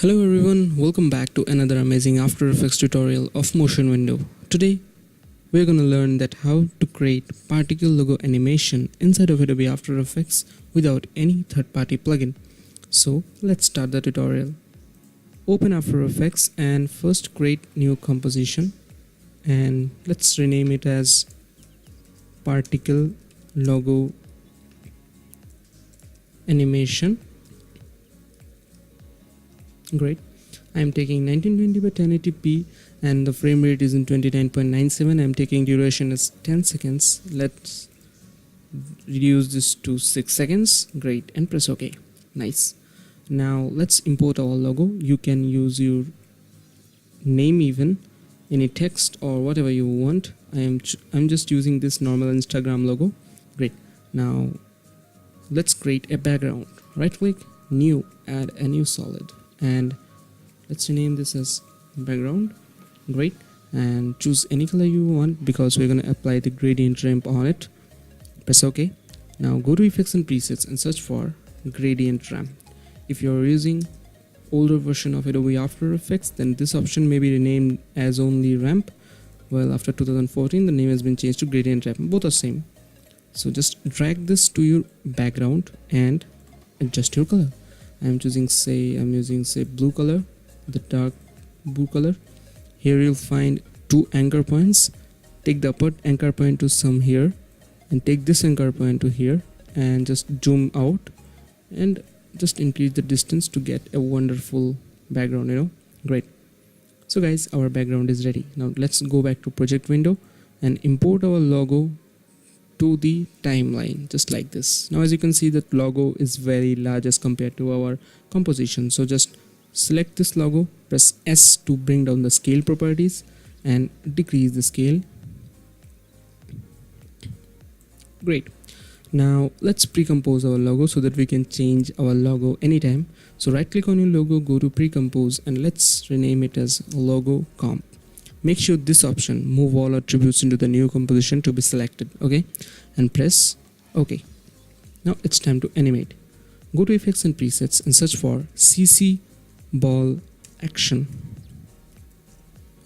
Hello everyone, welcome back to another amazing After Effects tutorial of Motion Window. Today we're going to learn that how to create particle logo animation inside of Adobe After Effects without any third-party plugin. So let's start the tutorial. Open After Effects and first create new composition, and let's rename it as particle logo animation. Great. I am taking 1920 by 1080p and the frame rate is in 29.97. I am taking duration as 10 seconds. Let's reduce this to 6 seconds. Great, and press OK. Nice. Now let's import our logo. You can use your name, even any text or whatever you want. I'm just using this normal Instagram logo. Great. Now let's create a background. Right click, new, add a new solid, and let's rename this as background. Great. And choose any color you want because we're going to apply the gradient ramp on it. Press OK. Now go to effects and presets and search for gradient ramp. If you're using older version of Adobe After Effects, then this option may be renamed as only ramp. Well, after 2014 the name has been changed to gradient ramp. Both are same. So just drag this to your background and adjust your color. I'm using say blue color, the dark blue color. Here you'll find two anchor points. Take the upper anchor point to some here and take this anchor point to here and just zoom out and just increase the distance to get a wonderful background, Great. So guys, our background is ready. Now let's go back to project window and import our logo to the timeline, just like this. Now as you can see, that logo is very large as compared to our composition. So just select this logo, press S to bring down the scale properties and decrease the scale. Great. Now let's pre-compose our logo so that we can change our logo anytime. So right click on your logo, go to pre-compose and let's rename it as logo comp. Make sure this option, move all attributes into the new composition, to be selected. Okay, and press OK. Now it's time to animate. Go to effects and presets and search for CC ball action.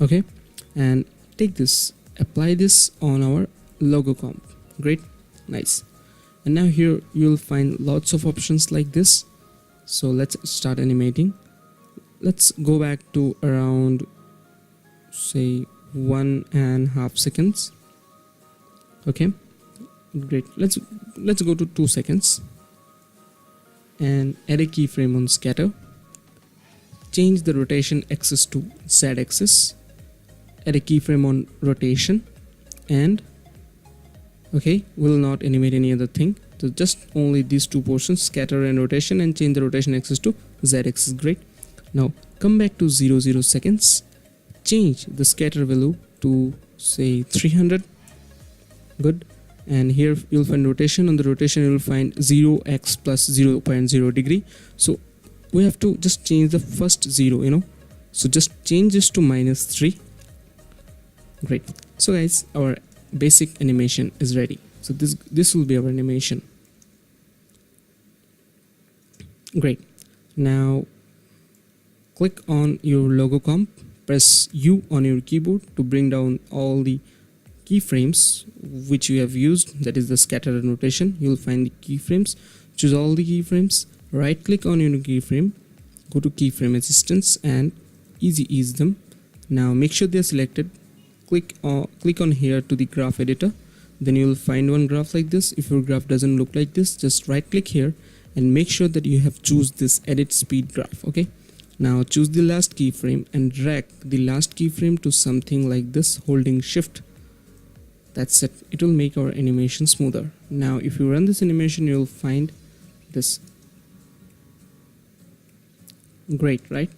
Okay, and take this, apply this on our logo comp. Great. Nice. And now here you'll find lots of options like this. So let's start animating. Let's go back to around say 1.5 seconds. Okay, great. Let's go to 2 seconds and add a keyframe on scatter. Change the rotation axis to Z axis. Add a keyframe on rotation, and okay, we'll not animate any other thing. So just only these two portions, scatter and rotation, and change the rotation axis to Z axis. Great. Now come back to 0 seconds. Change the scatter value to say 300. Good. And here you'll find rotation. On the rotation you'll find 0x plus 0.0 degree. So we have to just change the first 0, so just change this to -3. Great. So guys, our basic animation is ready. So this will be our animation. Great. Now click on your logo comp, press U on your keyboard to bring down all the keyframes which you have used, that is the scatter and rotation. You'll find the keyframes. Choose all the keyframes, right click on your keyframe, go to keyframe assistance and easy ease them. Now make sure they're selected. Click on here to the graph editor. Then you'll find one graph like this. If your graph doesn't look like this, just right click here and make sure that you have choose this edit speed graph. Okay. Now choose the last keyframe and drag the last keyframe to something like this, holding shift. That's it. It will make our animation smoother. Now if you run this animation, you'll find this. Great, right?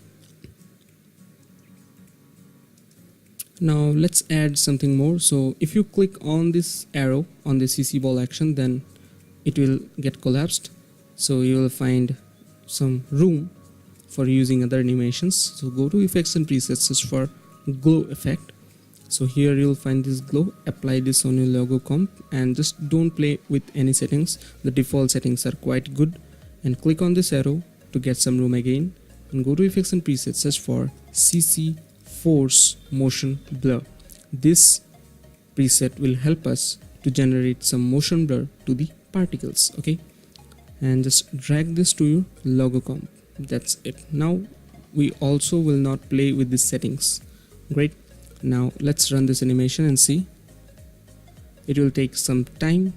Now let's add something more. So if you click on this arrow on the CC ball action, then it will get collapsed. So you will find some room for using other animations. So go to effects and presets, search for glow effect. So here you'll find this glow. Apply this on your logo comp and just don't play with any settings. The default settings are quite good. And click on this arrow to get some room again. and go to effects and presets, search for CC force motion blur. This preset will help us to generate some motion blur to the particles. Okay, and just drag this to your logo comp. That's it. Now we also will not play with these settings. Great. Now let's run this animation and see. It will take some time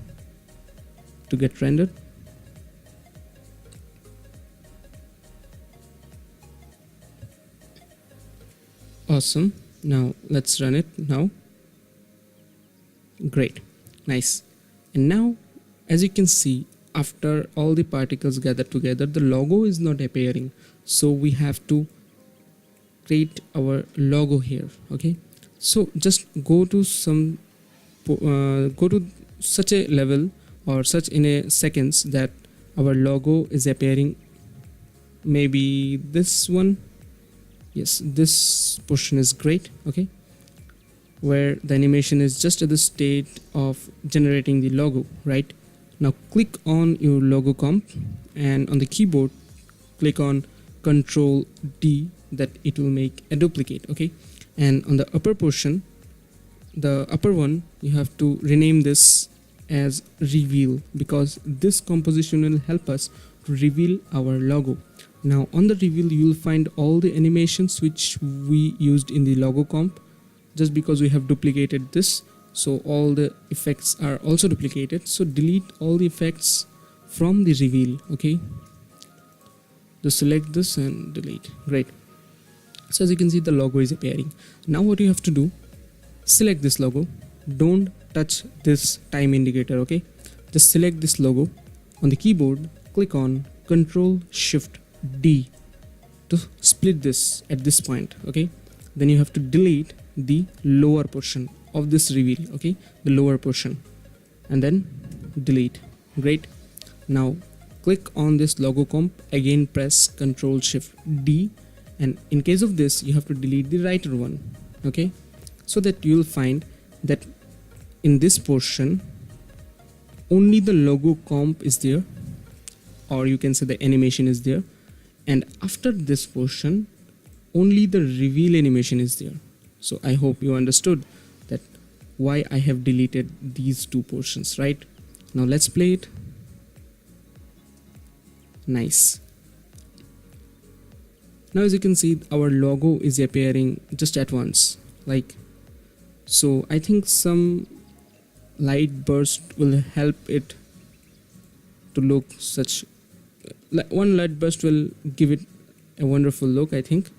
to get rendered. Awesome. Now let's run it now. Great. Nice. And now, as you can see, after all the particles gather together, the logo is not appearing. So we have to create our logo here. Okay. So just go to such a level or such in a seconds that our logo is appearing. Maybe this one. Yes, this portion is great. Okay, where the animation is just at the state of generating the logo. Right now, click on your logo comp, and on the keyboard click on Control D, that it will make a duplicate. Okay, and on the upper portion, the upper one, you have to rename this as reveal, because this composition will help us to reveal our logo. Now on the reveal, you will find all the animations which we used in the logo comp. Just because we have duplicated this, so all the effects are also duplicated. So delete all the effects from the reveal. Okay, just select this and delete. Great. So as you can see, the logo is appearing. Now what you have to do, select this logo. Don't touch this time indicator. Okay, just select this logo. On the keyboard, click on Control Shift D to split this at this point. Okay, then you have to delete the lower portion of this reveal. Okay, the lower portion, and then delete. Great. Now click on this logo comp, again press Control Shift D, and in case of this, you have to delete the writer one. Okay, so that you will find that in this portion only the logo comp is there, or you can say the animation is there, and after this portion only the reveal animation is there. So I hope you understood that why I have deleted these two portions. Right now let's play it. Nice. Now as you can see, our logo is appearing just at once, like so. I think some light burst will help it to look such. One light burst will give it a wonderful look, I think.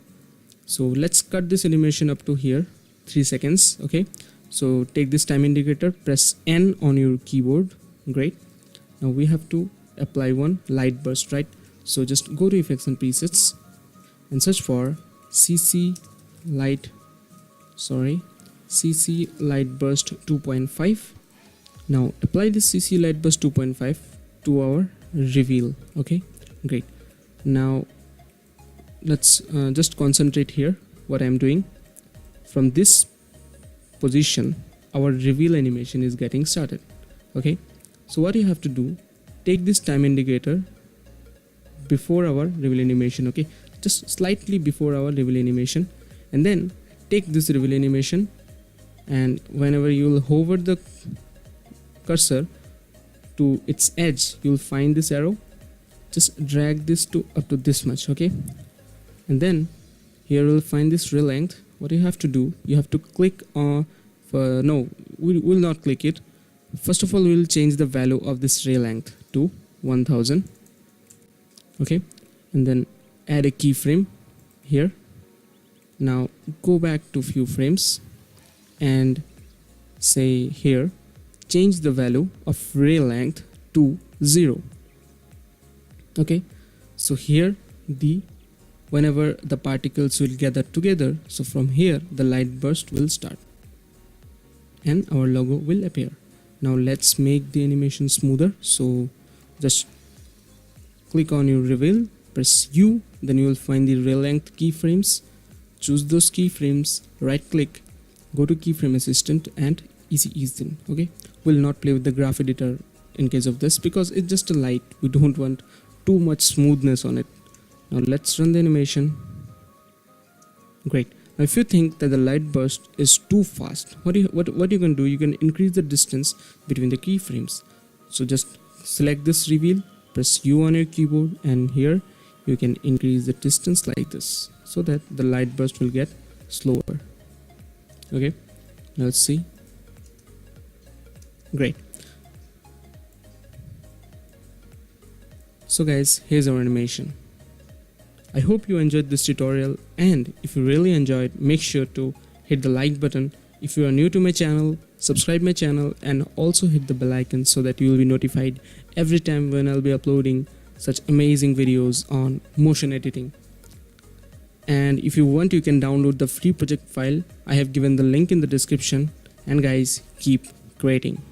So let's cut this animation up to here, 3 seconds. Okay, so take this time indicator, press N on your keyboard. Great. Now we have to apply one light burst, right? So just go to effects and presets and search for CC light burst 2.5. Now apply this CC light burst 2.5 to our reveal. Okay, great. Now let's just concentrate here what I'm doing. From this position, our reveal animation is getting started. Okay, so what you have to do, take this time indicator before our reveal animation. Okay, just slightly before our reveal animation, and then take this reveal animation, and whenever you will hover the cursor to its edge, you will find this arrow. Just drag this to up to this much. Okay, and then here you will find this real length. What you have to do, you have to click on no, we will not click it. First of all, we will change the value of this real length to 1000. Okay, and then add a keyframe here. Now go back to few frames and say here, change the value of real length to 0. Okay, so here whenever the particles will gather together, so from here the light burst will start and our logo will appear. Now let's make the animation smoother. So just click on your reveal, press U, then you will find the real length keyframes. Choose those keyframes, right click, go to keyframe assistant and easy ease them. Okay, we'll not play with the graph editor in case of this because it's just a light. We don't want too much smoothness on it. Now let's run the animation. Great. Now if you think that the light burst is too fast, what you can do, you can increase the distance between the keyframes. So just select this reveal, press U on your keyboard, and here you can increase the distance like this so that the light burst will get slower. Okay, now let's see. Great. So guys, here's our animation. I hope you enjoyed this tutorial, and if you really enjoyed, make sure to hit the like button. If you are new to my channel, subscribe my channel and also hit the bell icon so that you will be notified every time when I'll be uploading such amazing videos on motion editing. And if you want, you can download the free project file. I have given the link in the description. And guys, keep creating.